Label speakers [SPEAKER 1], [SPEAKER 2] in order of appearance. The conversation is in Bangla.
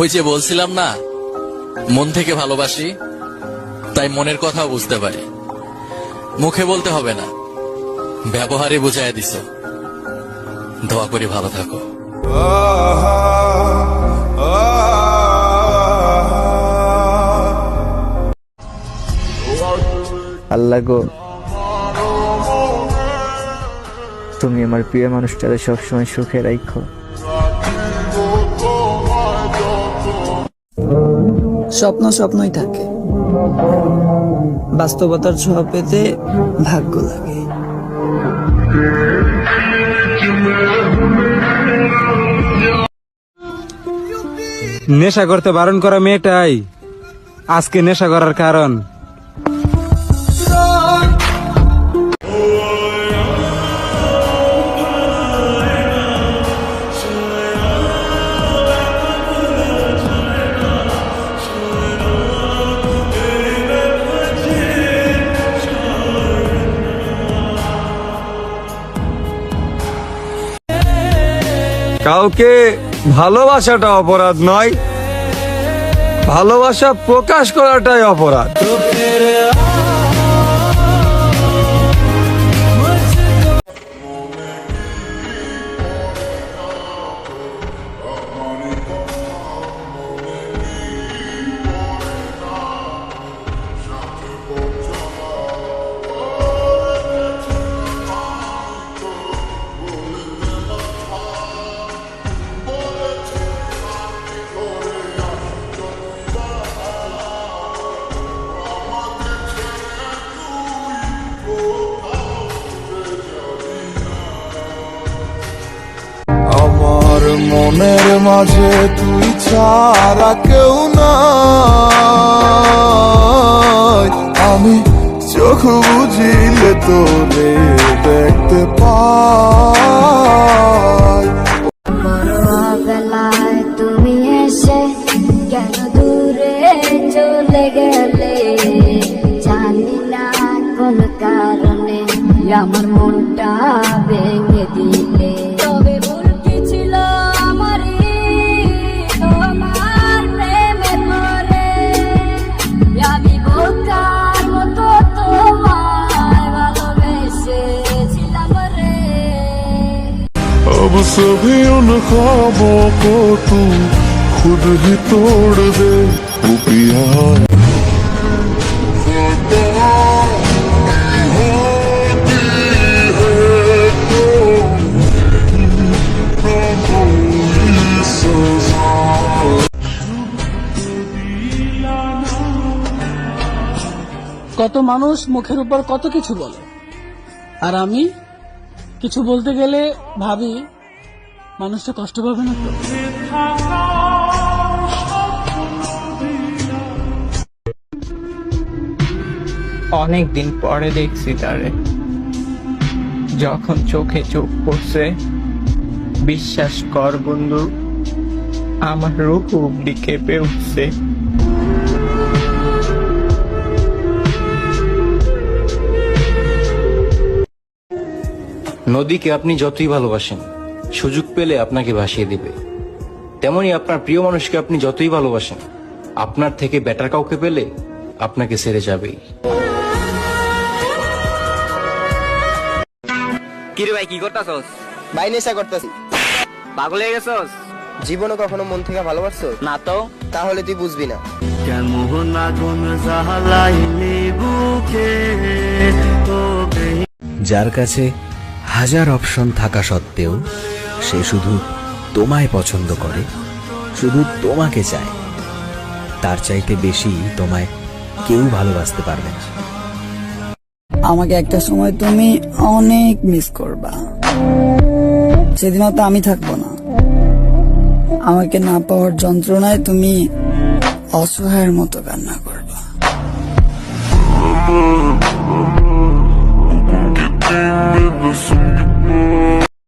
[SPEAKER 1] ওই যে বলছিলাম না, মন থেকে ভালোবাসি, তাই মনের কথাও বুঝতে পারি। মুখে বলতে হবে না, ব্যবহারে বুঝাইয়া দিছ। দোয়া করি ভালো থাকো।
[SPEAKER 2] আল্লাহ গো, তুমি আমার প্রিয় মানুষটারে সবসময় সুখে রাখো।
[SPEAKER 3] স্বপ্ন স্বপ্নই থাকে, বাস্তবতার ছোঁয়া পেতে ভাগ্য লাগে।
[SPEAKER 4] নেশা করতে বারণ করা মেয়েটাই আজকে নেশা করার কারণ।
[SPEAKER 5] কাউকে ভালোবাসাটা অপরাধ নয়, ভালোবাসা প্রকাশ করাটাই অপরাধ।
[SPEAKER 6] আমার মনের মাঝে তুই ছাড়া কেউ নাই, আমি চোখ বুঝিলে তোরে দেখতে পাই।
[SPEAKER 7] বেলায় তুমি এসে কেন দূরে চলে গেলে, জানি না কোন কারণে আমার মনটা ভেঙে দিলে। তবে ভুল কি ছিল আমারই তোমার প্রেমে পড়ে, আমি বোকার মতো তোমায় ভালোবেসেছিলাম রে।
[SPEAKER 6] अब सभी उन ख्वाबों को तू खुद ही तोड़ दे, वो पिया
[SPEAKER 3] কত মানুষ মুখের উপর কত কিছু বলে, আর আমি কিছু বলতে গেলে ভাবি মানুষটা কষ্ট পাবে না তো।
[SPEAKER 2] অনেক দিন পরে দেখছি তারে, যখন চোখে চোখ পড়ছে, বিশ্বাস কর বন্ধু, আমার রূপ অব্দি কেঁপে উঠছে।
[SPEAKER 8] নদীকে আপনি যতই ভালোবাসেন, সুযোগ পেলে আপনাকে ভাসিয়ে দিবে। তেমনি আপনার প্রিয় মানুষকে আপনি যতই ভালোবাসেন, আপনার থেকে বেটার কাউকে পেলে আপনাকে ছেড়ে যাবেই।
[SPEAKER 9] কিরে ভাই, কি করতাছস?
[SPEAKER 3] ভাই নেশা করতেছি।
[SPEAKER 9] পাগল হয়ে গেছস?
[SPEAKER 3] জীবনে কখনো মন থেকে ভালোবাসছো
[SPEAKER 9] না তো।
[SPEAKER 3] তাহলে তুই বুঝবি না।
[SPEAKER 10] যার কাছে হাজার অপশন থাকা সত্ত্বেও সে শুধু তোমায় পছন্দ করে, শুধু তোমাকে চায়, তার চাইতে বেশি তোমায় কেউ ভালোবাসতে পারবে না।
[SPEAKER 3] আমাকে একটা সময় তুমি অনেক মিস করবা, সেদিন তো আমি থাকবো না। আমাকে না পাওয়ার যন্ত্রণায় তুমি অসহায়ের মতো কান্না করবা।